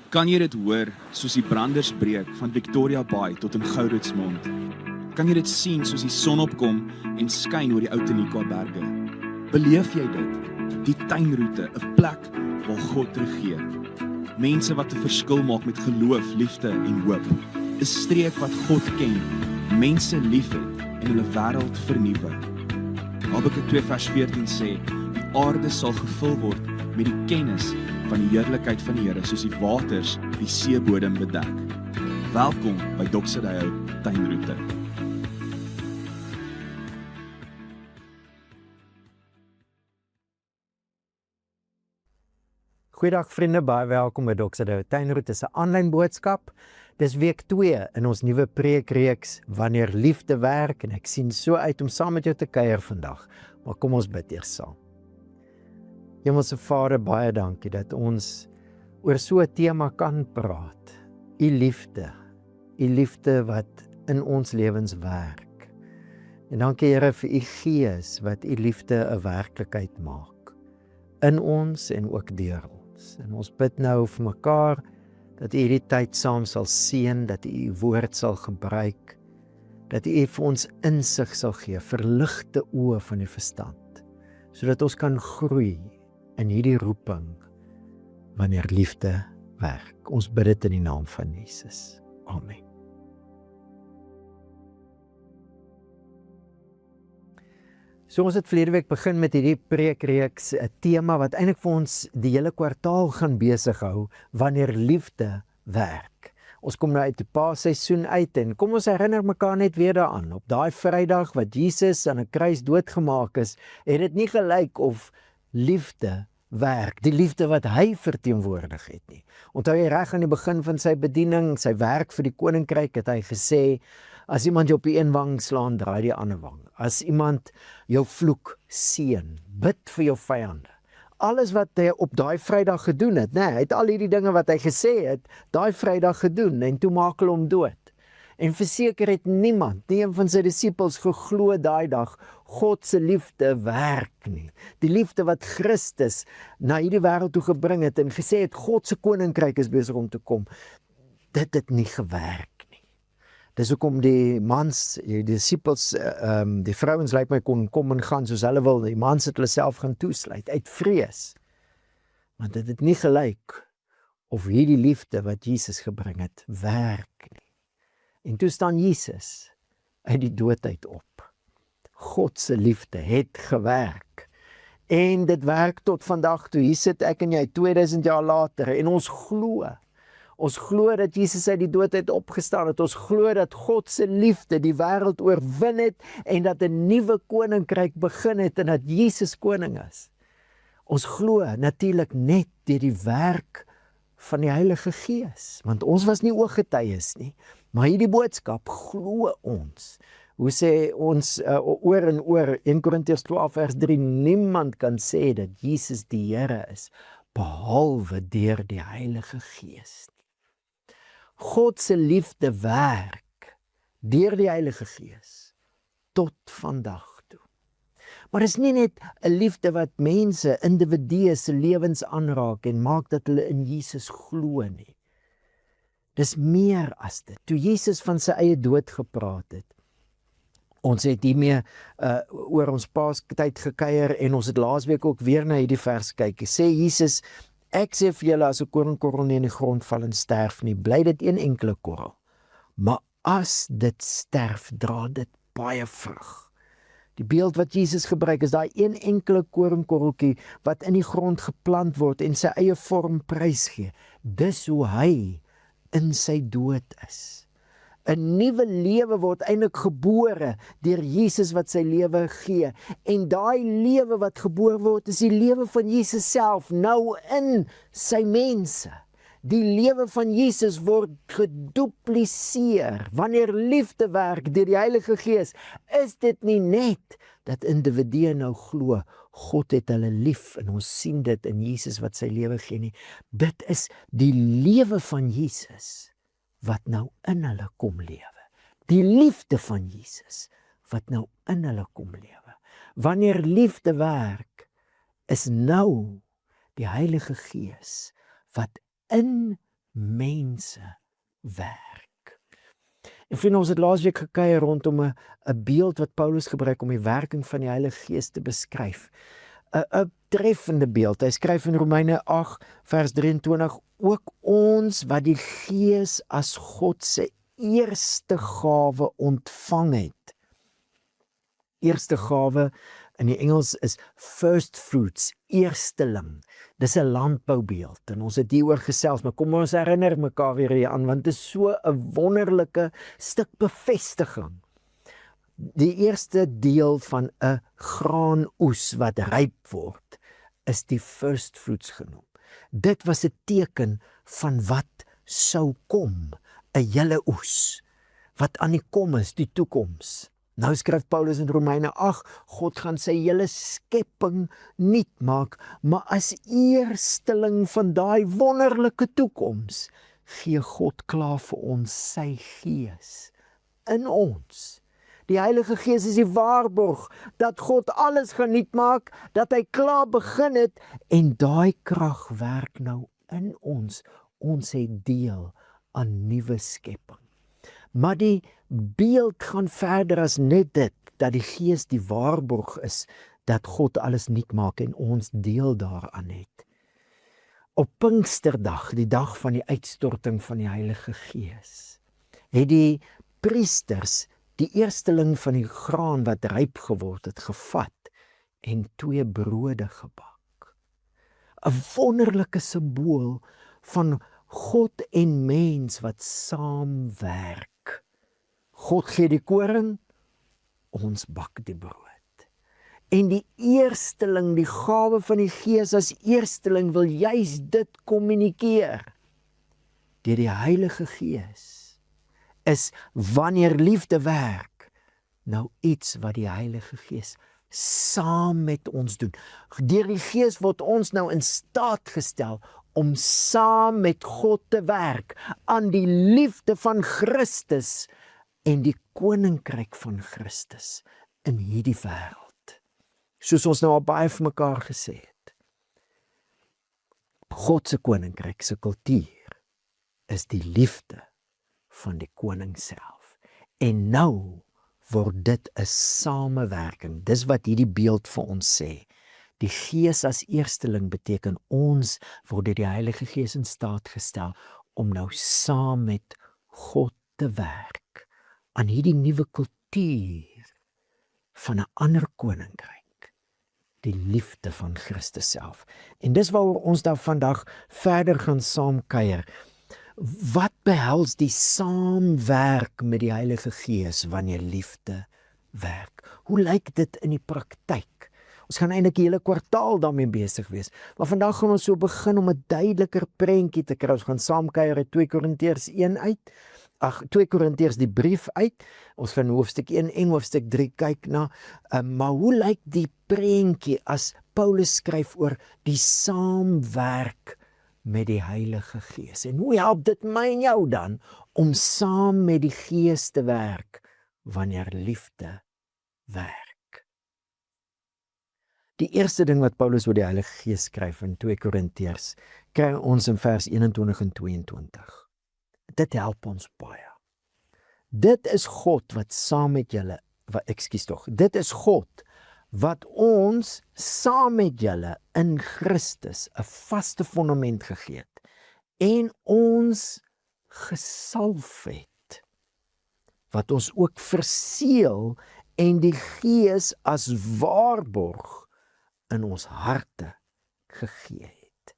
Kan jy dit hoor, soos die branders breek van Victoria Bay tot in Gouritsmond? Kan jy dit sien soos die son opkom en skyn oor die ou Tenikwa berge? Beleef jy dit? Die tuinroete, 'n plek waar God regeer. Mense wat 'n verskil maak met geloof, liefde en hoop. 'n Streek wat God ken, mense liefhet en hulle wêreld vernuwe. Habakuk 2 vers 14 sê, die aarde sal gevul word met die kennis van die heerlikheid van die Here, soos die waters die seebodem bedek. Welkom by Doxodeo Tuinroete. Goeiedag vriende, baie welkom by Doxodeo Tuinroete. Dit is 'n aanlyn boodskap. Dis week 2 in ons nuwe preekreeks Wanneer Liefde Werk en ek sien so uit om saam met jou te kuier vandag. Maar kom ons bid eers saam. Hemelse Vader, baie dankie dat ons oor so 'n tema kan praat. U liefde wat in ons lewens werk. En dankie Here vir u Gees wat u liefde 'n werklikheid maak. In ons en ook deur ons. En ons bid nou vir mekaar dat u hierdie tyd saam sal seën, dat u u woord sal gebruik, dat u vir ons insig sal gee, verligte oë van die verstand, sodat ons kan groei in hierdie roeping wanneer liefde werk. Ons bid dit in die naam van Jesus. Amen. So ons het verlede week begin met hierdie preekreeks, 'n tema wat eintlik vir ons die hele kwartaal gaan besig hou, wanneer liefde werk. Ons kom nou uit die Paasseisoen uit en kom ons herinner mekaar net weer daaraan. Op daai Vrydag wat Jesus aan 'n kruis doodgemaak is, het dit nie gelyk of liefde werk, die liefde wat hy verteenwoordig het nie. Onthou jy reg aan die begin van sy bediening, sy werk vir die koninkryk, het hy gesê, as iemand jou op die een wang slaan, draai die ander wang. As iemand jou vloek, seën, bid vir jou vyande. Alles wat hy op daai Vrydag gedoen het, hy het al hierdie dinge wat hy gesê het, daai Vrydag gedoen, en toe maak hulle hom dood. En verseker het niemand, nie een van sy disippels geglo daai dag, God se liefde werk nie. Die liefde wat Christus na hierdie wêreld toe gebring het en gesê het, God se koninkryk is besig om te kom. Dit het nie gewerk nie. Dis hoekom die mans, die disippels, die vrouens lyk my kon kom en gaan soos hulle wil, die mans het hulle self gaan toesluit, uit vrees. Want dit het nie gelyk of hierdie liefde wat Jesus gebring het, werk nie. En toe staan Jesus uit die dood uit op. God se liefde het gewerk. En dit werk tot vandag toe. Hier sit ek en jy 2000 jaar later en ons glo. Ons glo dat Jesus uit die dood uit opgestaan het. Ons glo dat God se liefde die wêreld oorwin het en dat 'n nuwe koninkryk begin het en dat Jesus koning is. Ons glo natuurlik net deur die werk van die Heilige Gees, want ons was nie ooggetuies nie. Maar hierdie boodskap glo ons. Hoe sê ons oor en oor, 1 Korintiërs 12 vers 3, niemand kan sê dat Jesus die Here is, behalwe deur die Heilige Gees. God se liefde werk deur die Heilige Gees tot vandag toe. Maar dit is nie net 'n liefde wat mense, individue se lewens aanraak en maak dat hulle in Jesus glo nie. Dis meer as dit. Toe Jesus van sy eie dood gepraat het, ons het hiermee oor ons Paastyd gekuier en ons het laasweek ook weer na hierdie vers kyk. Sê Jesus, ek sê vir julle, as 'n koringkorrel nie in die grond val en sterf nie, bly dit een enkele korrel. Maar as dit sterf, dra dit baie vrug. Die beeld wat Jesus gebruik is daai een enkele koringkorreltjie wat in die grond geplant word en sy eie vorm prysgee. Dis hoe hy in sy dood is. 'n Nuwe lewe word eintlik gebore deur Jesus wat sy lewe gee. En daai lewe wat gebore word is die lewe van Jesus self, nou in sy mense. Die lewe van Jesus word gedupliseer. Wanneer liefde werk deur die Heilige Gees, is dit nie net dat individue nou glo, God het hulle lief en ons sien dit in Jesus wat sy lewe gee nie. Dit is die lewe van Jesus wat nou in hulle kom lewe. Die liefde van Jesus wat nou in hulle kom lewe. Wanneer liefde werk, is nou die Heilige Gees wat in mense werk. En vriende, ons het laasweek gekuier rondom 'n beeld wat Paulus gebruik om die werking van die Heilige Gees te beskryf. 'n treffende beeld. Hy skryf in Romeine 8 vers 23, ook ons wat die Gees as God se eerste gawe ontvang het. Eerste gawe in die Engels is first fruits, eersteling. Dis 'n landboubeeld en ons het hieroor gesels, maar kom ons herinner mekaar weer hieraan, want dit is so 'n wonderlike stuk bevestiging. Die eerste deel van 'n graanoes wat ryp word, is die first fruits genoem. Dit was 'n teken van wat sou kom, 'n hele oes, wat aan die kom is, die toekoms. Nou skryf Paulus in Romeine 8, God gaan sy hele skepping nuut maak, maar as eersteling van daai wonderlike toekoms, gee God klaar vir ons sy Gees in ons. Die Heilige Gees is die waarborg dat God alles gaan nuut maak, dat hy klaar begin het en daai krag werk nou in ons. Ons het deel aan nuwe skepping. Maar die beeld gaan verder as net dit, dat die Gees die waarborg is dat God alles nuut maak en ons deel daaraan het. Op Pinksterdag, die dag van die uitstorting van die Heilige Gees, het die priesters die eersteling van die graan wat ryp geword het gevat en 2 brode gebak. 'n wonderlike simbool van God en mens wat saamwerk. God gee die koring, ons bak die brood. En die eersteling, die gawe van die Gees as eersteling wil juis dit kommunikeer. Deur die Heilige Gees is wanneer liefde werk, nou iets wat die Heilige Gees saam met ons doen. Deur die Gees word ons nou in staat gestel om saam met God te werk aan die liefde van Christus en die koninkryk van Christus in hierdie wêreld. Soos ons nou al baie vir mekaar gesê het. God se koninkryk se kultuur is die liefde van die koning self. En nou word dit 'n samewerking. Dis wat hierdie beeld vir ons sê. Die Gees as eersteling beteken ons word deur die Heilige Gees in staat gestel om nou saam met God te werk aan hierdie nuwe kultuur van 'n ander koninkryk, die liefde van Christus self. En dis waaroor ons dan vandag verder gaan saamkuier. Wat behels die saamwerk met die Heilige Gees wanneer liefde werk? Hoe lyk dit in die praktyk? Ons gaan eintlik die hele kwartaal daarmee besig wees. Maar vandag gaan ons so begin om 'n duideliker prentjie te kry. Ons gaan saamkuier uit 2 Korintiërs 1 uit. 2 Korintiërs die brief uit. Ons gaan hoofstuk 1 en hoofstuk 3 kyk na. Maar hoe lyk die prentjie as Paulus skryf oor die saamwerk met die Heilige Gees? En hoe help dit my en jou dan om saam met die Gees te werk wanneer liefde werk? Die eerste ding wat Paulus oor die Heilige Gees skryf in 2 Korintiërs, kry ons in vers 21 en 22. Dit help ons baie. Dit is God wat saam met julle, dit is God wat ons saam met julle in Christus 'n vaste fondament gegee het en ons gesalf het, wat ons ook verseël en die Gees as waarborg in ons harte gegee het.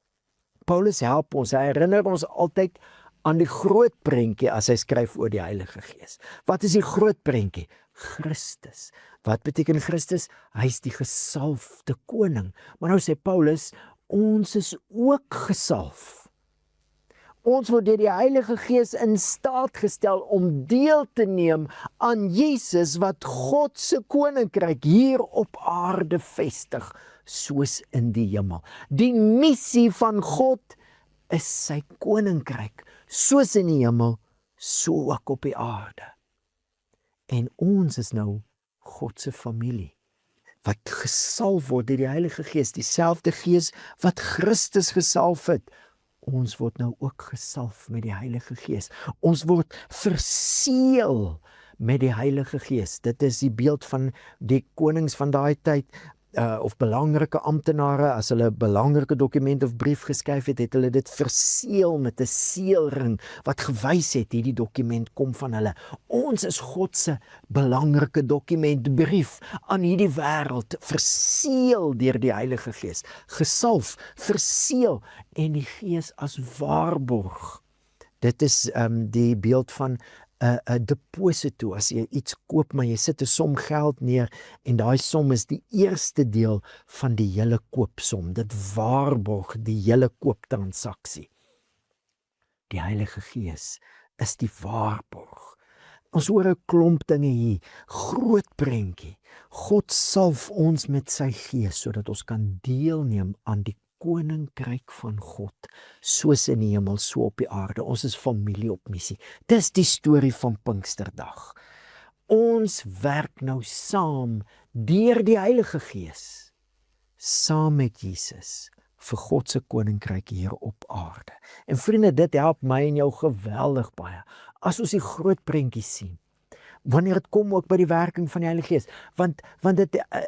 Paulus help ons, hy herinner ons altyd aan die groot prentjie as hy skryf oor die Heilige Gees. Wat is die groot prentjie? Christus. Wat beteken Christus? Hy is die gesalfde koning. Maar nou sê Paulus, ons is ook gesalf. Ons word deur die Heilige Gees in staat gestel om deel te neem aan Jesus wat God se koninkryk hier op aarde vestig, soos in die hemel. Die missie van God is sy koninkryk, soos in die hemel, so ook op die aarde. En ons is nou God se familie, wat gesalf word deur die Heilige Gees, dieselfde Gees wat Christus gesalf het, ons word nou ook gesalf met die Heilige Gees. Ons word verseël met die Heilige Gees. Dit is die beeld van die konings van daai tyd, of belangrike amptenare, as hulle 'n belangrike dokument of brief geskryf het, het hulle dit verseël met 'n seelring, wat gewys het, hierdie dokument kom van hulle. Ons is God se belangrike dokument, brief aan hierdie wêreld, verseël deur die Heilige Gees, gesalf, verseël, en die Gees as waarborg. Dit is die beeld van 'n deposito. As jy iets koop, maar jy sit 'n som geld neer, en daai som is die eerste deel van die hele koopsom. Dit waarborg die hele kooptransaksie. Die Heilige Gees is die waarborg. Ons hoor 'n klomp dinge hier, groot prentjie. God salf ons met sy Gees, sodat ons kan deelneem aan die koninkryk van God, soos in die hemel, so op die aarde. Ons is familie op missie. Dis die storie van Pinksterdag. Ons werk nou saam deur die Heilige Gees, saam met Jesus, vir God se koninkryk hier op aarde. En vriende, dit help my en jou geweldig baie, as ons die groot prentjie sien, wanneer dit kom ook by die werking van die Heilige Gees, want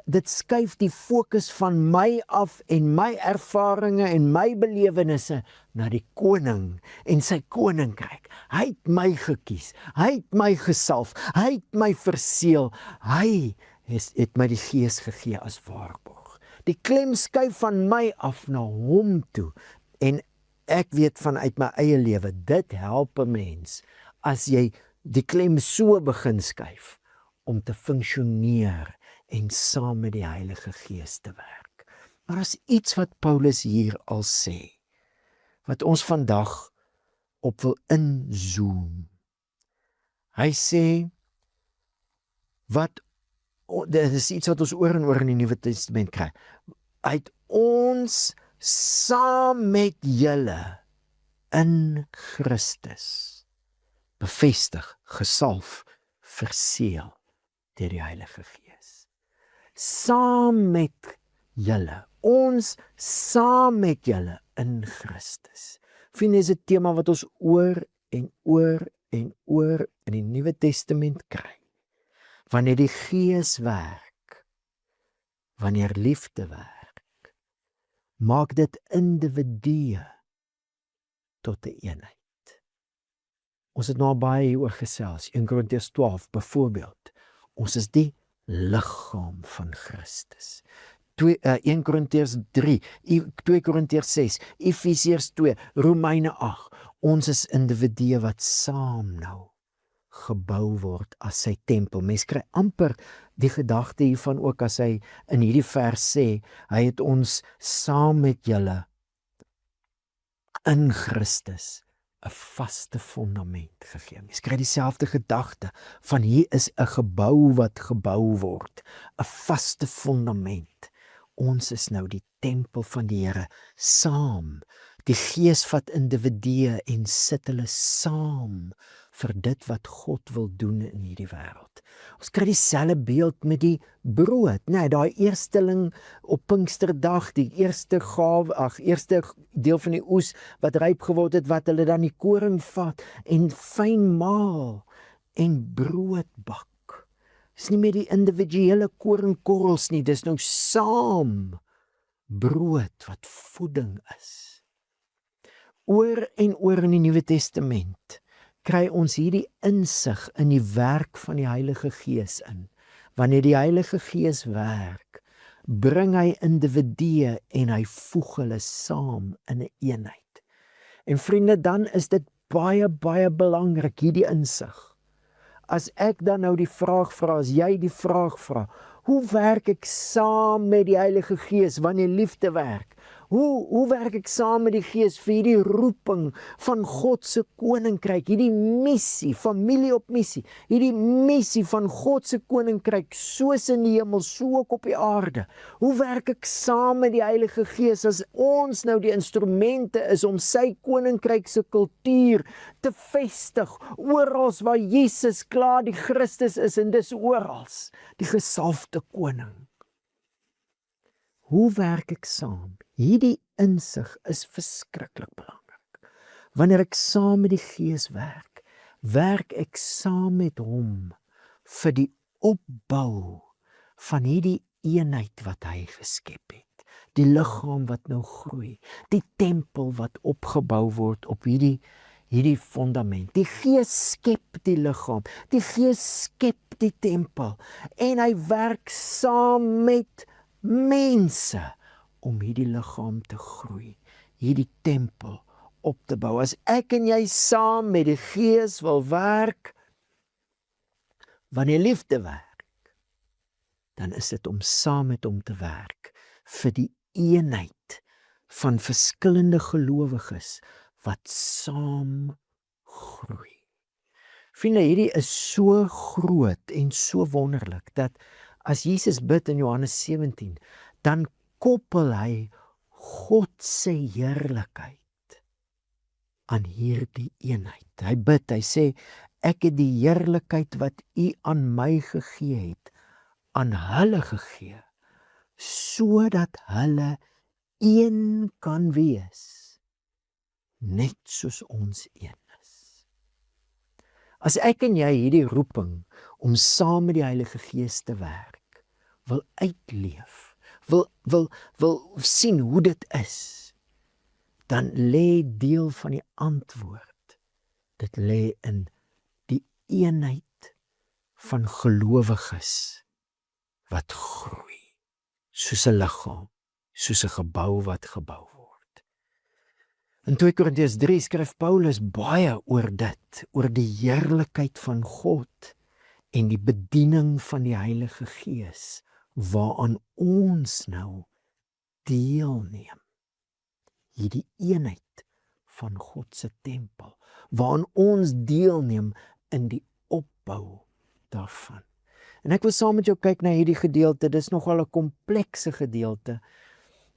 dit skuif die fokus van my af en my ervarings en my belewennisse na die koning en sy koninkryk. Hy het my gekies, hy het my gesalf, hy het my verseël, hy het my die Gees gegee as waarborg. Die klem skuif van my af na hom toe, en ek weet vanuit my eie lewe, dit help 'n mens as jy die klem so begin skuif, om te funksioneer en saam met die Heilige Gees te werk. Maar as iets wat Paulus hier al sê, wat ons vandag op wil inzoom. Hy sê, dit is iets wat ons oor en oor in die Nuwe Testament kry, hy het ons saam met julle in Christus bevestig, gesalf, verseël deur die Heilige Gees. Saam met julle, ons saam met julle in Christus. Vriende, is 'n tema wat ons oor en oor en oor in die Nuwe Testament kry. Wanneer die Gees werk, wanneer liefde werk, maak dit individue tot 'n eenheid. Ons het nou baie hieroor gesels, 1 Korintiërs 12 byvoorbeeld. Ons is die liggaam van Christus. 1 Korintiërs 3, 2 Korintiërs 6, Efesiërs 2, Romeine 8. Ons is individue wat saam nou gebou word as sy tempel. Mens kry amper die gedagte hiervan ook as hy in hierdie vers sê, hy het ons saam met julle in Christus 'n vaste fundament gegee. Mens kry dieselfde gedagte van hier is 'n gebou wat gebou word, 'n vaste fundament. Ons is nou die tempel van die Here, saam. Die Gees vat individue en sit hulle saam vir dit wat God wil doen in hierdie wêreld. Ons kry dieselfde beeld met die brood, daai eersteling op Pinksterdag, die eerste deel van die oes wat ryp geword het, wat hulle dan die koring vat en fyn maal en brood bak. Dis nie meer die individuele koringkorrels nie, dis nou saam brood wat voeding is. Oor en oor in die Nuwe Testament kry ons hierdie insig in die werk van die Heilige Gees in. Wanneer die Heilige Gees werk, bring hy individue en hy voeg hulle saam in 'n eenheid. En vriende, dan is dit baie, baie belangrik, hierdie insig. As ek dan nou die vraag vra, as jy die vraag vra, hoe werk ek saam met die Heilige Gees wanneer liefde werk? Hoe werk ek saam met die Gees vir hierdie roeping van God se koninkryk, hierdie missie, familie op missie, hierdie missie van God se koninkryk, soos in die hemel, so ook op die aarde? Hoe werk ek saam met die Heilige Gees as ons nou die instrumente is om sy koninkryk se kultuur te vestig, oral waar Jesus klaar die Christus is, en dis oral, die gesalfde koning. Hoe werk ek saam? Hierdie insig is verskriklik belangrik. Wanneer ek saam met die Gees werk, werk ek saam met hom vir die opbou van hierdie eenheid wat hy geskep het. Die liggaam wat nou groei, die tempel wat opgebou word op hierdie fundament. Die Gees skep die liggaam, die Gees skep die tempel en hy werk saam met mense om hierdie liggaam te groei, hierdie tempel op te bou. As ek en jy saam met die Gees wil werk, wanneer liefde werk, dan is dit om saam met hom te werk vir die eenheid van verskillende gelowiges wat saam groei. Vriende, hierdie is so groot en so wonderlik dat as Jesus bid in Johannes 17, dan koppel hy God se heerlikheid aan hierdie eenheid. Hy bid, hy sê, ek het die heerlikheid wat U aan my gegee het, aan hulle gegee, sodat hulle een kan wees, net soos ons een is. As ek en jy hierdie roeping om saam met die Heilige Gees te werk, wil uitleef, wil sien hoe dit is, dan lê deel van die antwoord. Dit lê in die eenheid van gelowiges wat groei, soos 'n liggaam, soos 'n gebou wat gebou word. In 2 Korintiërs 3 skryf Paulus baie oor dit, oor die heerlikheid van God en die bediening van die Heilige Gees, waaraan ons nou deelneem. Hierdie eenheid van God se tempel, waaraan ons deelneem in die opbou daarvan. En ek wil saam met jou kyk na hierdie gedeelte, dis nogal 'n komplekse gedeelte.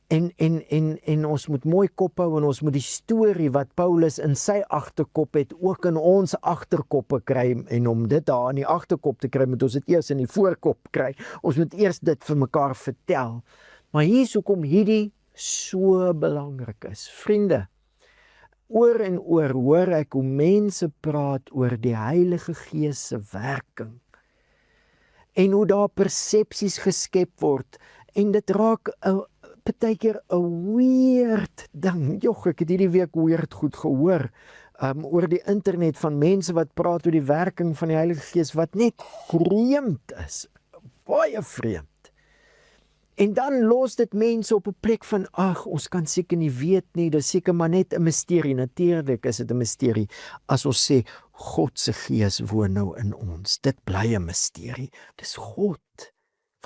En ons moet mooi kop hou en ons moet die storie wat Paulus in sy agterkop het, ook in ons agterkoppe kry, en om dit daar in die agterkop te kry, moet ons dit eers in die voorkop kry. Ons moet eers dit vir mekaar vertel. Maar hier is hoekom hierdie so belangrik is. Vriende, oor en oor hoor ek hoe mense praat oor die Heilige Gees se werking. En hoe daar persepsies geskep word, en dit raak partykeer 'n weird ding. Jog, ek het hierdie week weird goed gehoor, oor die internet van mense wat praat oor die werking van die Heilige Gees, wat net vreemd is, baie vreemd. En dan los dit mense op 'n plek van, ag, ons kan seker nie weet nie, dis seker maar net 'n misterie. Natuurlik is dit 'n misterie, as ons sê, God se Gees woon nou in ons. Dit bly 'n misterie. Dis God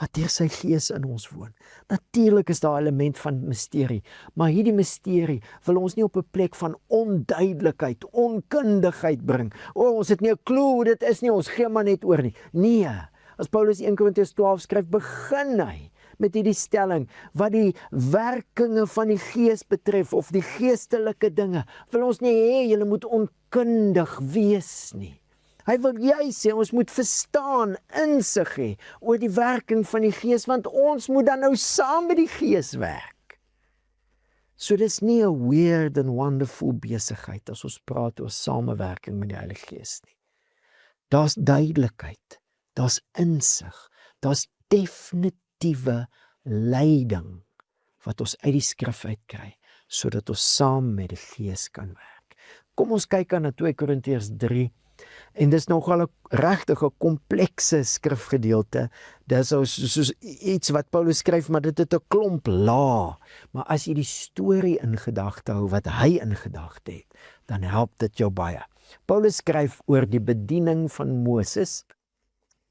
wat deur sy Gees in ons woon. Natuurlik is daar 'n element van misterie, maar hierdie misterie wil ons nie op 'n plek van onduidelikheid, onkundigheid bring. Ons het nie 'n klou hoe dit is nie, ons gee maar net oor nie. Nee, as Paulus 1 Korintiërs 12 skryf, begin hy met hierdie stelling, wat die werkinge van die Gees betref, of die geestelike dinge, wil ons nie hê julle moet onkundig wees nie. Hy wil juis sê, ons moet verstaan, insig hê oor die werking van die Gees, want ons moet dan nou saam met die Gees werk. So dis nie 'n weird and wonderful besigheid as ons praat oor samewerking met die Heilige Gees nie. Daar's duidelikheid, daar's insig, daar's definitiewe leiding wat ons uit die skrif uitkry, sodat ons saam met die Gees kan werk. Kom ons kyk aan na 2 Korintiërs 3, en dis nogal 'n regtig 'n komplekse skrifgedeelte. Dis soos iets wat Paulus skryf, maar dit het 'n klomp lae. Maar as jy die storie in gedagte hou wat hy in gedagte het, dan help dit jou baie. Paulus skryf oor die bediening van Moses.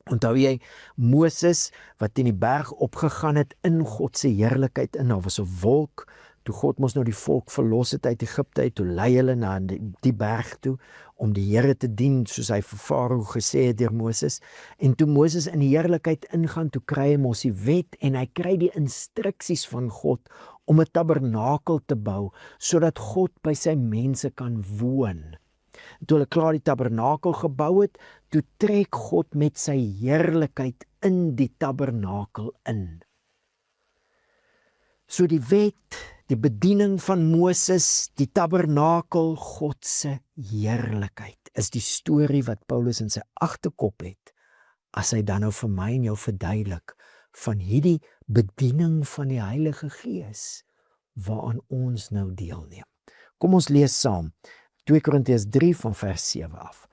Onthou jy, Moses wat teen die berg opgegaan het in God se heerlikheid in, daar was 'n wolk, toe God mos nou die volk verlos het uit Egipte uit, toe lei hulle na die berg toe, om die Here te dien, soos hy vir Farao gesê het deur Moses. En toe Moses in die heerlikheid ingaan, toe kry hy mos die wet, en hy kry die instruksies van God, om 'n tabernakel te bou, sodat God by sy mense kan woon. Toe hulle klaar die tabernakel gebou het, toe trek God met sy heerlikheid in die tabernakel in. So die wet, Die bediening van Moses, die tabernakel, God se heerlikheid, is die storie wat Paulus in sy agterkop het, as hy dan nou vir my en jou verduidelik, van hierdie bediening van die Heilige Gees, waaraan ons nou deelneem. Kom ons lees saam, 2 Korintiërs 3 van vers 7 af.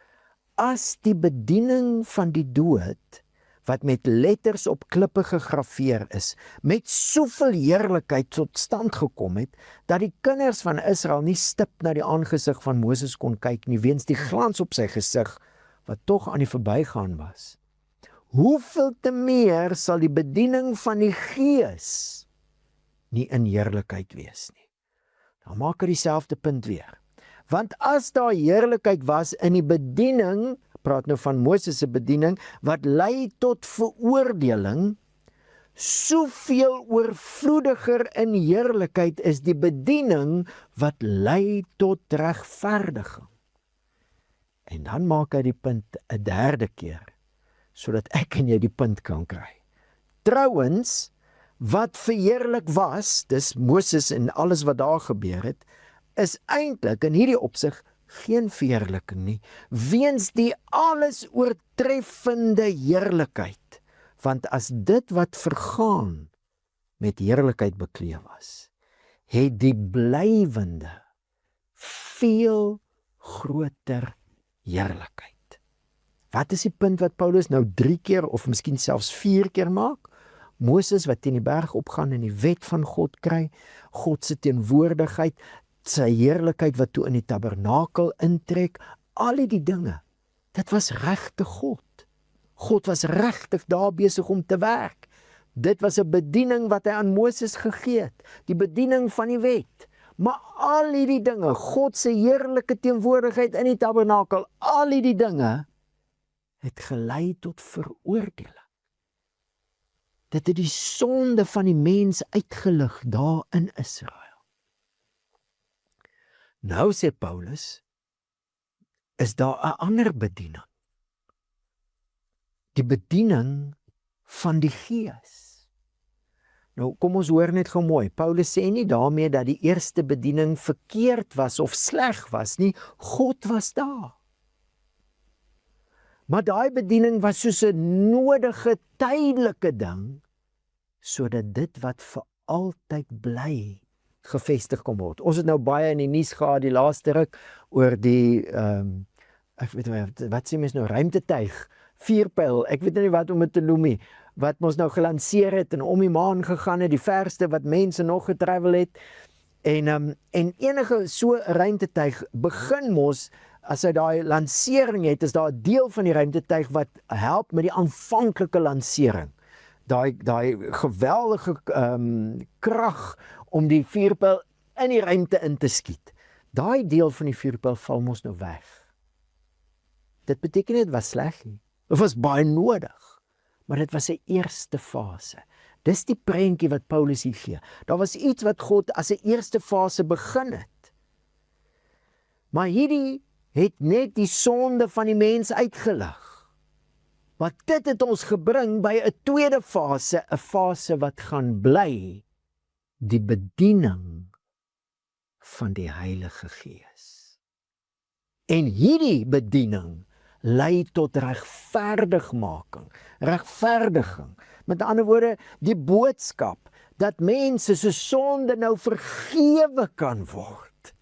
As die bediening van die dood, wat met letters op klippe gegraveer is, met soveel heerlikheid tot stand gekom het, dat die kinders van Israel nie stip na die aangesig van Moses kon kyk nie, weens die glans op sy gesig, wat tog aan die verbygaan was. Hoeveel te meer sal die bediening van die Gees nie in heerlikheid wees nie. Dan maak hy dieselfde punt weer. Want as daar heerlikheid was in die bediening, praat nou van Moses se bediening, wat lei tot veroordeling, soveel oorvloediger in heerlikheid is die bediening wat lei tot regverdiging. En dan maak hy die punt 'n derde keer, sodat ek en jy die punt kan kry. Trouwens, wat verheerlik was, dis Moses en alles wat daar gebeur het, is eintlik in hierdie opsig geen verheerliking nie, weens die alles oortreffende heerlikheid. Want as dit wat vergaan met heerlikheid bekleed was, het die blywende veel groter heerlikheid. Wat is die punt wat Paulus nou 3 keer of miskien selfs 4 keer maak? Moses wat teen die berg opgaan en die wet van God kry, God se teenwoordigheid, sy heerlikheid wat toe in die tabernakel intrek, al die dinge, dit was regtig God. God was regtig daar besig om te werk. Dit was 'n bediening wat hy aan Moses gegee het, die bediening van die wet. Maar al die dinge, God se heerlike teenwoordigheid in die tabernakel, al die dinge, het gelei tot veroordeling. Dit het die sonde van die mens uitgelig daar in Israel. Nou sê Paulus, is daar 'n ander bediening. Die bediening van die Gees. Nou kom ons hoor net gou mooi, Paulus sê nie daarmee dat die eerste bediening verkeerd was of sleg was nie, God was daar. Maar daai bediening was soos 'n nodige tydelike ding, sodat dit wat vir altyd bly gevestig kom word. Ons het nou baie in die nuus gehad die laaste ruk oor die ek weet wat sê mens nou, ruimtetuig, vuurpyl, ek weet nie wat om dit te noem nie, wat ons nou gelanseer het en om die maan gegaan het, die verste wat mense nog getravel het, en enige so ruimtetuig begin mos, as hy daai lansering het, is daar 'n deel van die ruimtetuig wat help met die aanvanklike lansering. Daai geweldige krag om die vuurpyl in die ruimte in te skiet. Daai deel van die vuurpyl val mos nou weg. Dit beteken nie dit was sleg nie. Dit was baie nodig, maar dit was 'n eerste fase. Dis die prentjie wat Paulus hier gee. Daar was iets wat God as 'n eerste fase begin het. Maar hierdie het net die sonde van die mens uitgelig. Maar dit het ons gebring by 'n tweede fase, 'n fase wat gaan bly, die bediening van die Heilige Gees. En hierdie bediening lei tot regverdiging. Met ander woorde, die boodskap dat mense se sonde nou vergewe kan word.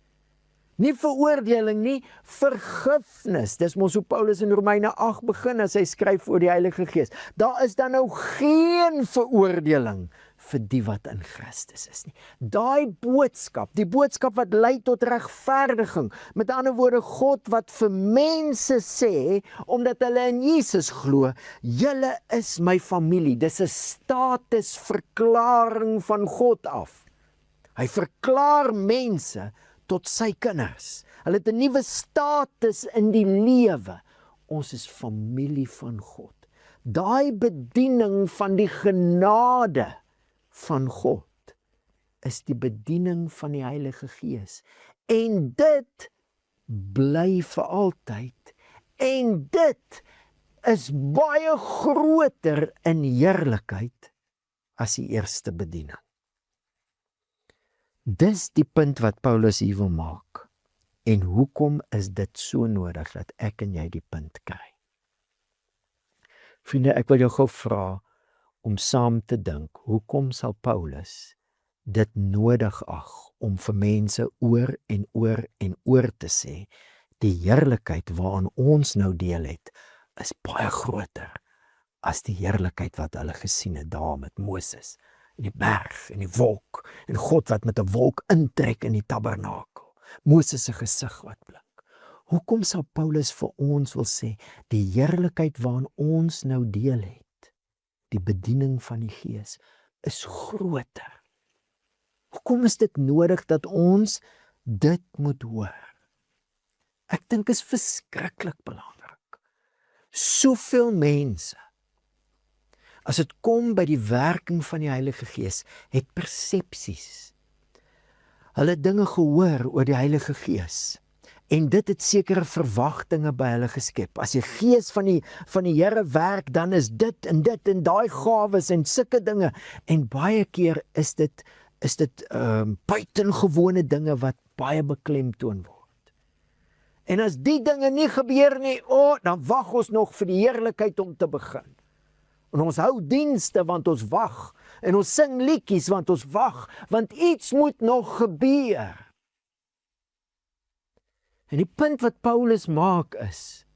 Nie veroordeling nie, vergifnis. Dis mos hoe Paulus in Romeine 8 begin as hy skryf oor die Heilige Gees. Daar is dan nou geen veroordeling vir die wat in Christus is nie. Daai boodskap, die boodskap wat lei tot regverdiging, met ander woorde God wat vir mense sê, omdat hulle in Jesus glo, julle is my familie. Dis 'n statusverklaring van God af. Hy verklaar mense tot sy kinders. Hulle het 'n nuwe status in die lewe. Ons is familie van God. Daai bediening van die genade van God is die bediening van die Heilige Gees. En dit bly vir altyd. En dit is baie groter in heerlikheid as die eerste bediening. Dis die punt wat Paulus hier wil maak. En hoekom is dit so nodig dat ek en jy die punt kry? Vriende, ek wil jou gou vra om saam te dink, hoekom sal Paulus dit nodig ag om vir mense oor en oor en oor te sê, die heerlikheid waaraan ons nou deel het, is baie groter as die heerlikheid wat hulle gesien het daar met Moses, in die berg, in die wolk, en God wat met 'n wolk intrek in die tabernakel, Moses se gesig wat blink. Hoekom sal Paulus vir ons wil sê, die heerlikheid waaraan ons nou deel het, die bediening van die Gees, is groter? Hoekom is dit nodig dat ons dit moet hoor? Ek dink is verskriklik belangrik. Soveel mense, as dit kom by die werking van die Heilige Gees, het persepsies. Hulle het dinge gehoor oor die Heilige Gees, en dit het sekere verwagtinge by hulle geskep. As die Gees van die Here werk, dan is dit en daai gawes en sulke dinge, en baie keer is dit buitengewone dinge wat baie beklemtoon word. En as die dinge nie gebeur nie, dan wag ons nog vir die heerlikheid om te begin. En ons hou dienste want ons wag, en ons sing liedjies want ons wag, want iets moet nog gebeur. En die punt wat Paulus maak is,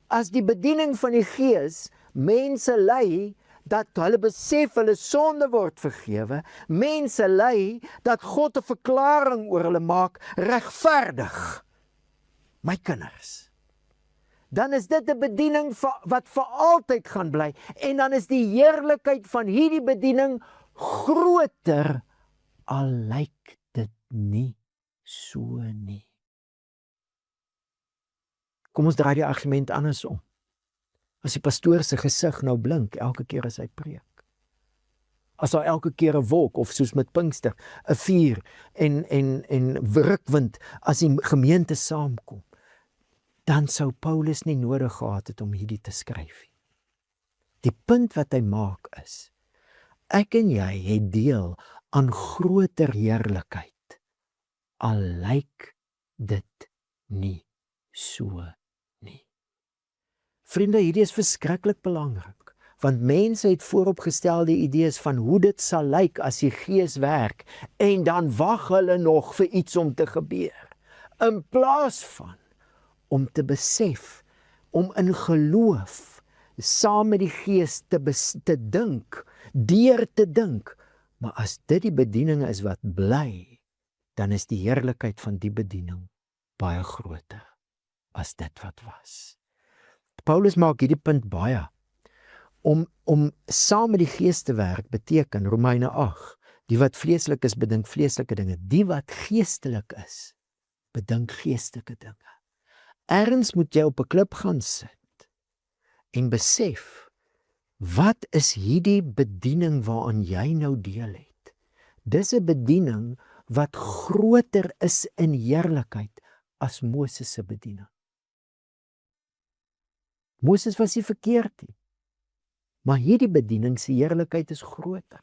as die bediening van die Gees mense lei, dat hulle besef hulle sonde word vergewe, mense lei, dat God 'n verklaring oor hulle maak, regverdig, my kinders, dan is dit 'n bediening wat vir altyd gaan bly, en dan is die heerlikheid van hierdie bediening groter, al lyk dit nie so nie. Kom ons draai die argument andersom. As die pastoor se gesig nou blink elke keer as hy preek, as daar elke keer 'n wolk, of soos met Pinkster, 'n vuur en rukwind as die gemeente saamkom, dan sou Paulus nie nodig gehad het om hierdie te skryf. Die punt wat hy maak is, ek en jy het deel aan groter heerlikheid, al lyk dit nie so nie. Vriende, hierdie is verskriklik belangrik, want mense het vooropgestelde idees van hoe dit sal lyk as die Gees werk, en dan wag hulle nog vir iets om te gebeur, in plaas van om te besef, om in geloof, saam met die Gees te dink, deur te dink, maar as dit die bediening is wat bly, dan is die heerlikheid van die bediening baie groter as dit wat was. Paulus maak hierdie punt baie. Om saam met die Gees te werk beteken, Romeine 8, die wat vleeslik is, bedink vleeslike dinge. Die wat geestelik is, bedink geestelike dinge. Ergens moet jy op 'n klip gaan sit en besef, wat is hierdie bediening waaraan jy nou deel het? Dis 'n bediening wat groter is in heerlikheid as Moses se bediening. Moses was nie verkeerd nie, maar hierdie bediening se heerlikheid is groter.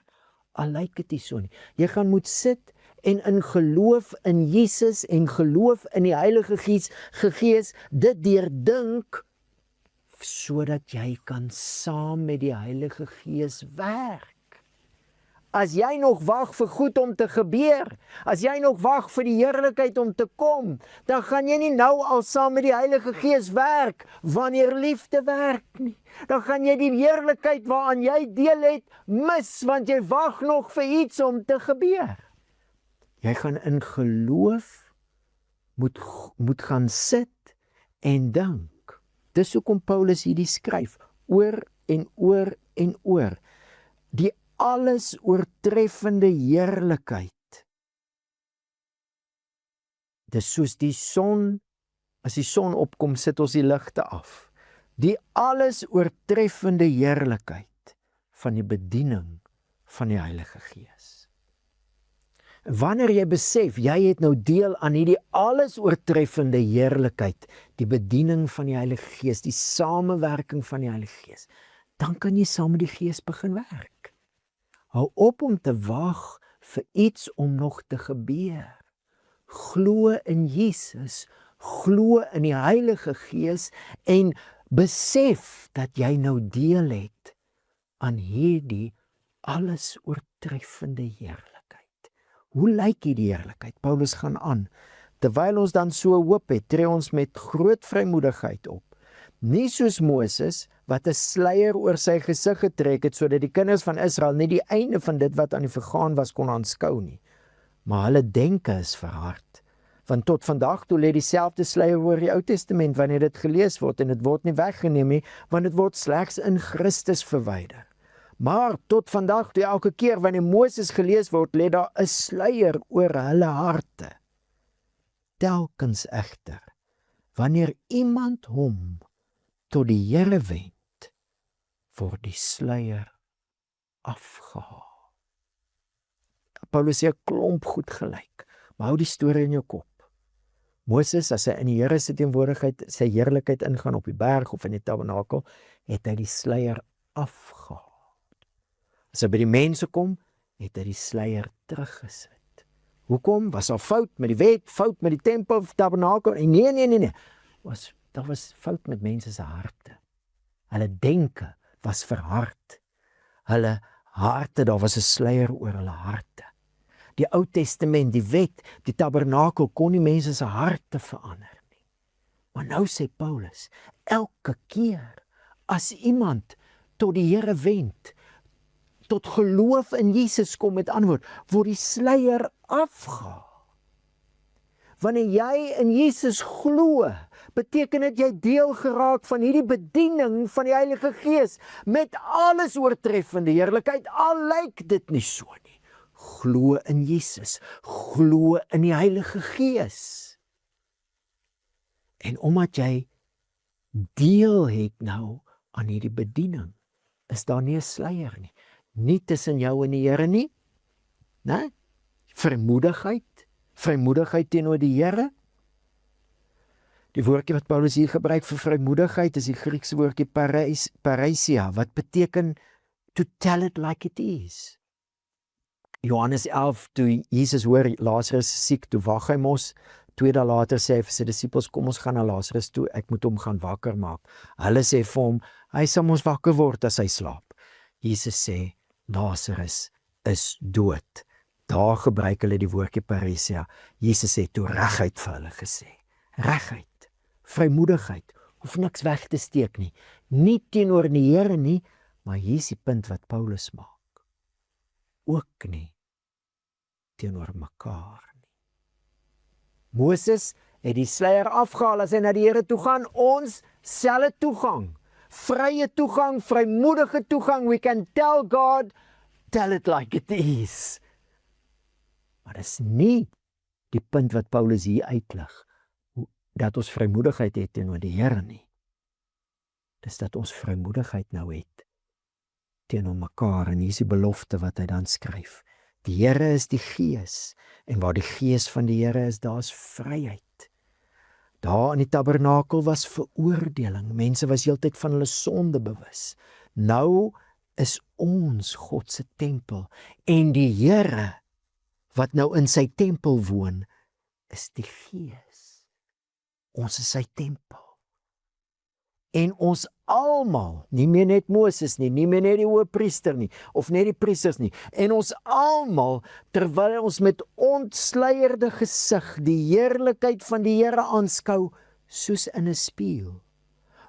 Al lyk dit nie so nie. Jy gaan moet sit en in geloof in Jesus en geloof in die Heilige Gees dit deurdink, sodat jy kan saam met die Heilige Gees werk. As jy nog wag vir goed om te gebeur, as jy nog wag vir die heerlikheid om te kom, dan gaan jy nie nou al saam met die Heilige Gees werk, wanneer liefde werk nie. Dan gaan jy die heerlikheid waaraan jy deel het, mis, want jy wag nog vir iets om te gebeur. Jy gaan in geloof moet gaan sit en dink. Dis hoekom Paulus hierdie skryf, oor en oor en oor. Die alles oortreffende heerlikheid. Dis soos die son, as die son opkom, sit ons die ligte af. Die alles oortreffende heerlikheid van die bediening van die Heilige Gees. Wanneer jy besef, jy het nou deel aan hierdie alles oortreffende heerlikheid, die bediening van die Heilige Gees, die samewerking van die Heilige Gees, dan kan jy saam met die Gees begin werk. Hou op om te wag vir iets om nog te gebeur. Glo in Jesus, glo in die Heilige Gees en besef dat jy nou deel het aan hierdie alles oortreffende heerlikheid. Hoe lyk hierdie heerlikheid? Paulus gaan aan. Terwyl ons dan so hoop het, tree ons met groot vrymoedigheid op. Nie soos Moses, wat 'n sluier oor sy gesig getrek het, sodat die kinders van Israel nie die einde van dit wat aan die vergaan was kon aanskou nie. Maar hulle denke is verhard. Want tot vandag toe lê dieselfde sluier oor die Ou Testament wanneer dit gelees word, en dit word nie weggeneem nie, want dit word slegs in Christus verwyder. Maar tot vandag toe elke keer wanneer Moses gelees word, lê daar 'n sluier oor hulle harte. Telkens egter, wanneer iemand hom tot die Here wend, word die sluier afgehaal. Paulus sê 'n klomp goed gelyk, maar hou die storie in jou kop. Moses, as hy in die Here se teenwoordigheid, sy heerlikheid ingaan op die berg of in die tabernakel, het hy die sluier afgehaal. As hy by die mense kom, het hy die sluier teruggesit. Hoekom? Was daar fout met die wet, fout met die tempel of tabernakel? Nee. Daar was fout met mense se harte. Hulle denke was verhard. Hulle harte, daar was 'n sluier oor hulle harte. Die Ou Testament, die wet, die tabernakel kon nie mense se harte verander nie. Maar nou sê Paulus, elke keer as iemand tot die Here wend, tot geloof in Jesus kom, met antwoord, word die sluier afgehaal. Wanneer jy in Jesus glo, beteken dit jy deel geraak van hierdie bediening van die Heilige Gees met alles oortreffende heerlikheid, al lyk dit nie so nie. Glo in Jesus, glo in die Heilige Gees. En omdat jy deel het nou aan hierdie bediening, is daar nie 'n sluier nie. Nie tussen jou en die Here nie. Né? Vrymoedigheid teenoor die Here. Die woordjie wat Paulus hier gebruik vir vrymoedigheid is die Griekse woordjie paresia, wat beteken to tell it like it is. Johannes 11, toe Jesus hoor Lazarus siek, toe wag hy mos. 2 dae later sê hy vir sy disippels, kom ons gaan na Lazarus toe, ek moet hom gaan wakker maak. Hulle sê vir hom, hy sal mos wakker word as hy slaap. Jesus sê, Lazarus is dood. Daar gebruik hulle die woordjie paresia. Jesus het toe reguit vir hulle gesê. Reguit, vrymoedigheid, hoef niks weg te steek nie. Nie teenoor die Here nie, maar hier is die punt wat Paulus maak. Ook nie teenoor mekaar nie. Moses het die sluier afgehaal as hy na die Here toe gaan, ons selfe toegang. Vrye toegang, vrymoedige toegang. We can tell God, tell it like it is. Maar dis nie die punt wat Paulus hier uitlig, dat ons vrymoedigheid het teenoor die Here nie. Dis dat ons vrymoedigheid nou het teenoor mekaar, en hier is die belofte wat hy dan skryf. Die Here is die Gees, en waar die Gees van die Here is, daar is vryheid. Daar in die tabernakel was veroordeling, mense was heeltyd van hulle sonde bewus. Nou is ons God se tempel, en die Here wat nou in sy tempel woon, is die Gees. Ons is sy tempel. En ons almal, nie meer net Moses nie, nie meer net die hoëpriester nie, of net die priesters nie, en ons almal, terwyl ons met ontsluierde gesig die heerlikheid van die Here aanskou, soos in 'n spieël,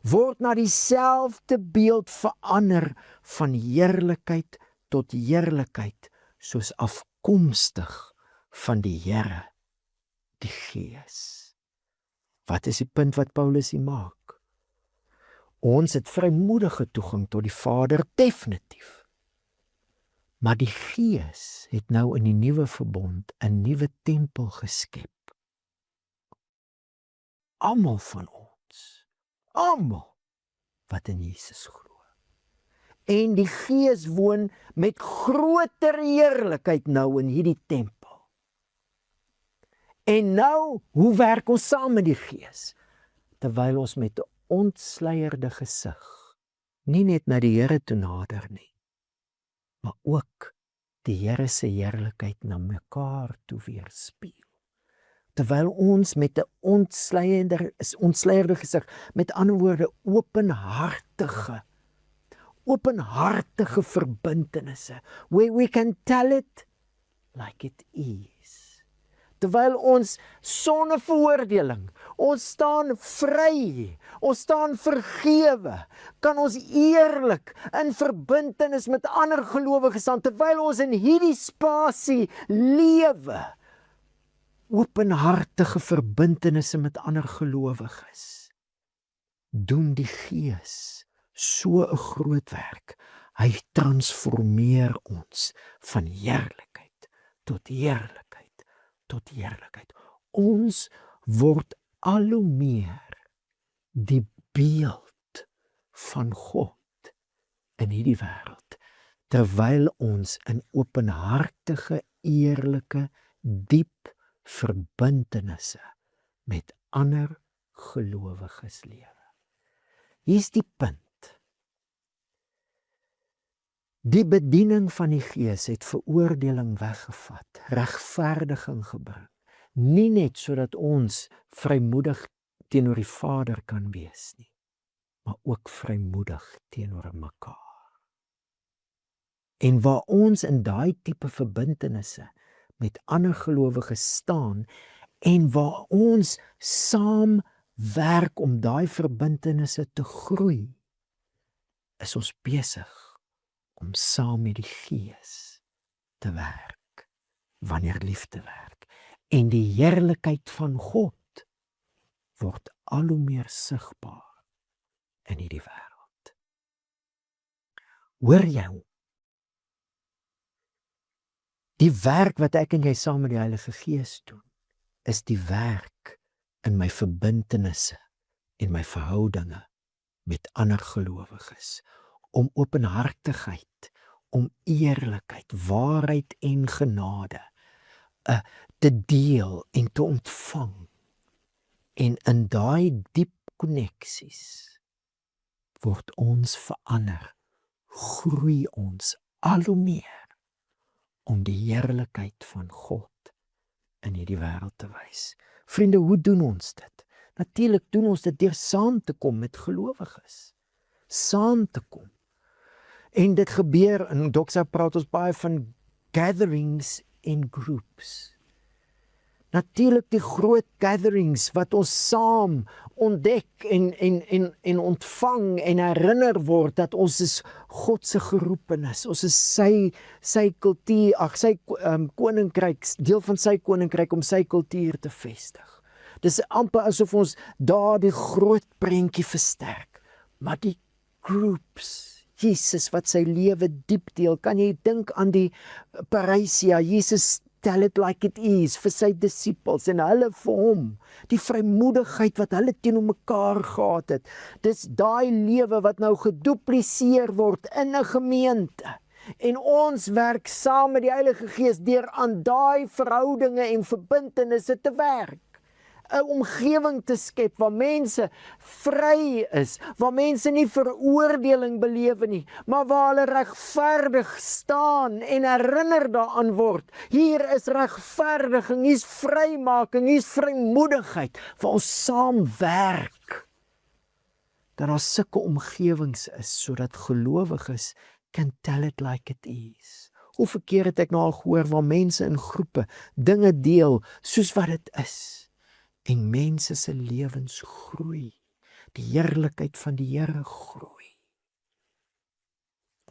word na dieselfde beeld verander van heerlikheid tot heerlikheid, soos afkomstig van die Here, die Gees. Wat is die punt wat Paulus hier maak? Ons het vrymoedige toegang tot die Vader, definitief. Maar die Gees het nou in die nuwe verbond 'n nuwe tempel geskep. Almal van ons, almal wat in Jesus glo. En die Gees woon met groter heerlikheid nou in hierdie tempel. En nou, hoe werk ons saam met die Gees? Terwyl ons met 'n ontsluierde gesig nie net na die Here toe nader nie, maar ook die Here se heerlikheid na mekaar toe weerspieël. Terwyl ons met 'n ontsleierde gesig, met ander woorde openhartige verbintenisse, where we can tell it like it is. Terwyl ons sonder veroordeling, ons staan vry, ons staan vergewe, kan ons eerlik in verbintenis met ander gelowiges staan, terwyl ons in hierdie spasie lewe, openhartige verbintenisse met ander gelowiges, doen die Gees so 'n groot werk. Hy transformeer ons van heerlikheid tot heerlikheid tot heerlikheid. Ons word al hoe meer die beeld van God in hierdie wêreld, terwyl ons in openhartige, eerlike, diep verbintenisse met ander gelowiges lewe. Hier's die punt. Die bediening van die Gees het veroordeling weggevat, regverdiging gebring. Nie net sodat ons vrymoedig teenoor die Vader kan wees nie, maar ook vrymoedig teenoor mekaar. En waar ons in daai tipe verbintenisse met ander gelowiges staan en waar ons saam werk om daai verbintenisse te groei, is ons besig om saam met die Gees te werk, wanneer liefde werk. En die heerlikheid van God word al hoe meer sigbaar in hierdie wêreld. Hoor jy hom? Die werk wat ek en jy saam met die Heilige Gees doen, is die werk in my verbintenisse en my verhoudinge met ander gelowiges, om openhartigheid, om eerlikheid, waarheid en genade te deel en te ontvang. En in daai diep koneksies word ons verander, groei ons al hoe meer om die heerlikheid van God in hierdie wêreld te wys. Vriende, hoe doen ons dit? Natuurlik doen ons dit deur saam te kom met gelowiges. Saam te kom. En dit gebeur, in Doxa praat ons baie van gatherings en groups. Natuurlik die groot gatherings wat ons saam ontdek en ontvang en herinner word dat ons is God se geroepenis. Ons is sy kultuur, sy koninkryk, deel van sy koninkryk om sy kultuur te vestig. Dis amper asof ons daar die groot prentjie versterk. Maar die groups, Jesus wat sy lewe diep deel, kan jy dink aan die Parousia, Jesus tell it like it is, vir sy disippels en hulle vir hom, die vrymoedigheid wat hulle teenoor mekaar gehad het, dis daai lewe wat nou gedupliseer word in 'n gemeente, en ons werk saam met die Heilige Gees deur aan daai verhoudinge en verbintenisse te werk. 'n Omgewing te skep waar mense vry is, waar mense nie veroordeling belewe nie, maar waar hulle regverdig staan en herinner daaraan word. Hier is regverdiging, hier is vrymaking, hier is vrymoedigheid, waar ons saam werk. Dat daar sulke omgewings is, sodat gelowiges can tell it like it is. Hoe verkeer het ek nou al gehoor, waar mense in groepe dinge deel, soos wat dit is. En mense se lewens groei. Die heerlikheid van die Here groei.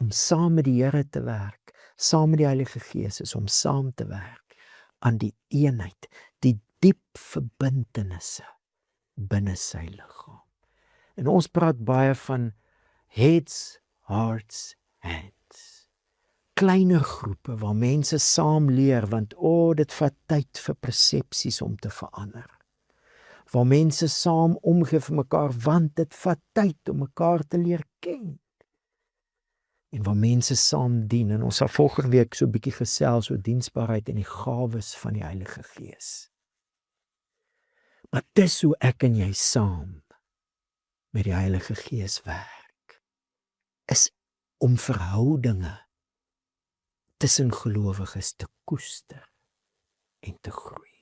Om saam met die Here te werk, saam met die Heilige Gees, is om saam te werk aan die eenheid, die diep verbintenisse binne sy liggaam. En ons praat baie van heads, hearts, hands. Kleiner groepe waar mense saam leer, want dit vat tyd vir persepsies om te verander. Waar mense saam omgee vir mekaar, want dit vat tyd om mekaar te leer ken. En waar mense saam dien, en ons sal volgende week so 'n bietjie gesels oor diensbaarheid en die gawes van die Heilige Gees. Maar dis hoe ek en jy saam met die Heilige Gees werk, is om verhoudinge tussen gelowiges te koester en te groei.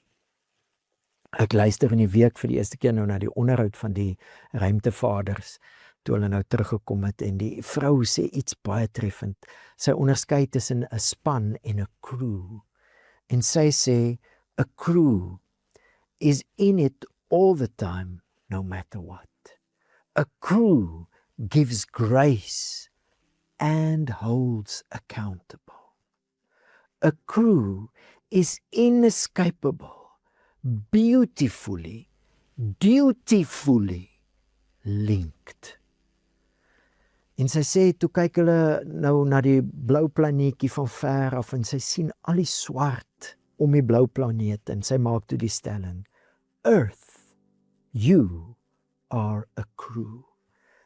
Ek luister in die week vir die eerste keer nou na die onderhoud van die ruimtevaders, toe hulle nou teruggekom het, en die vrou sê iets baie treffend. Sy onderskei tussen 'n span en 'n crew. En sy sê, a crew is in it all the time, no matter what. A crew gives grace and holds accountable. A crew is inescapable, beautifully, dutifully linked. En sy sê, toe kyk hulle nou na die blou planeetjie van ver af, en sy sien al die swart om die blou planeet, en sy maak toe die stelling, Earth, you are a crew.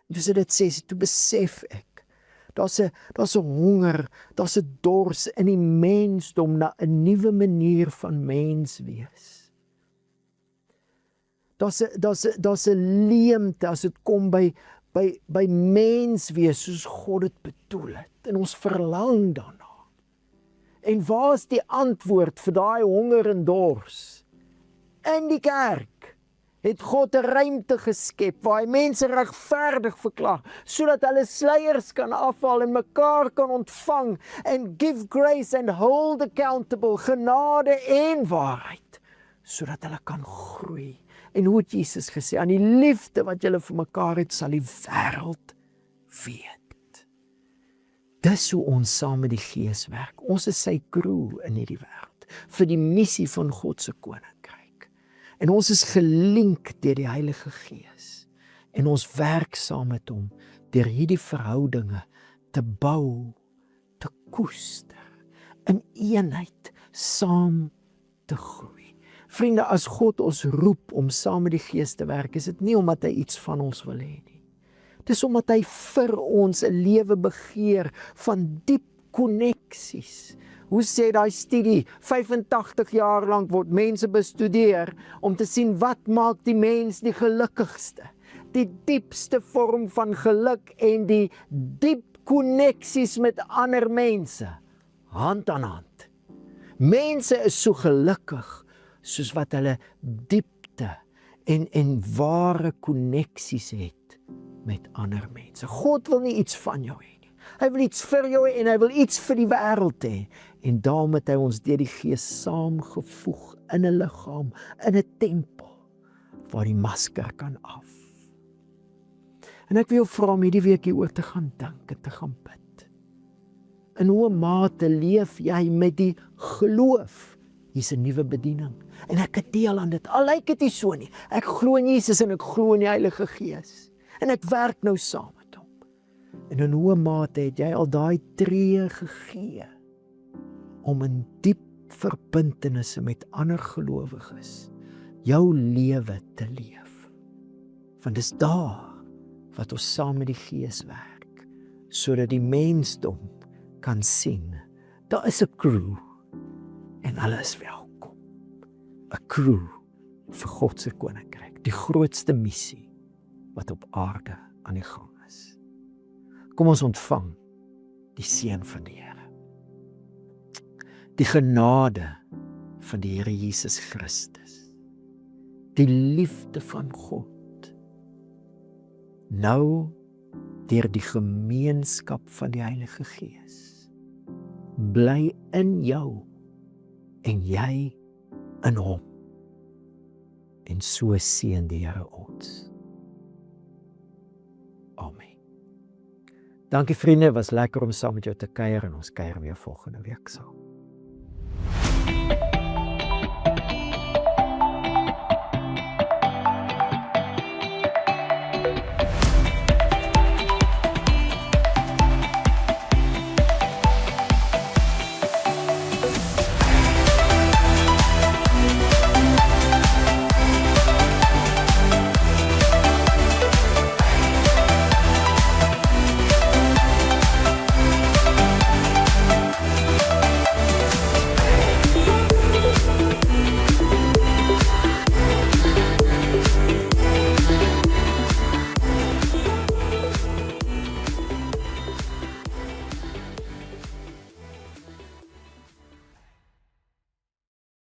En toe sy dit sê, toe besef ek, daar's 'n honger, daar's 'n dors in die mensdom na 'n nuwe manier van mens wees. Daar's 'n leemte as dit kom by mens wees soos God dit bedoel het, en ons verlang daarna. En waar is die antwoord vir daai honger en dors? In die kerk het God 'n ruimte geskep waar hy mense regverdig verklaar, sodat hulle sluiers kan afhaal en mekaar kan ontvang, and give grace and hold accountable, genade en waarheid, sodat hulle kan groei. En hoe het Jesus gesê, aan die liefde wat julle vir mekaar het, sal die wêreld weet. Dis hoe ons saam met die Gees werk. Ons is sy crew in hierdie wêreld, vir die missie van God se koninkryk. En ons is gelink deur die Heilige Gees. En ons werk saam met hom, deur hierdie verhoudinge te bou, te koester, in eenheid, saam te groei. Vriende, as God ons roep om saam met die Gees te werk, is dit nie omdat hy iets van ons wil hê nie. Dis omdat hy vir ons 'n lewe begeer van diep koneksies. Hoe sê daai studie, 85 jaar lank word mense bestudeer om te sien wat maak die mens die gelukkigste. Die diepste vorm van geluk en die diep koneksies met ander mense, hand aan hand. Mense is so gelukkig soos wat hulle diepte en ware koneksies het met ander mense. God wil nie iets van jou hê nie. Hy wil iets vir jou hê en hy wil iets vir die wêreld hê. En daarom het hy ons deur die Gees saamgevoeg in 'n liggaam, in 'n tempel, waar die masker kan af. En ek wil jou vra om hierdie week hieroor te gaan dink en te gaan bid. In hoe mate leef jy met die geloof? Hier's 'n nuwe bediening. En ek het deel aan dit. Al lyk dit nie so nie. Ek glo in Jesus en ek glo in die Heilige Gees. En ek werk nou saam met hom. En in hoe mate het jy al daai tree gegee om in diep verbintenisse met ander gelowiges jou lewe te leef? Want dis daar wat ons saam met die Gees werk, sodat die mensdom kan sien, daar is 'n crew en hulle is welkom. 'n Crew vir God se koninkryk, die grootste missie wat op aarde aan die gang is. Kom ons ontvang die seën van die Here. Die genade van die Here Jesus Christus. Die liefde van God. Nou deur die gemeenskap van die Heilige Gees. Bly in jou en jy in hom. En so seën die Here ons. Amen. Dankie vriende, was lekker om saam met jou te kuier en ons kuier weer volgende week saam.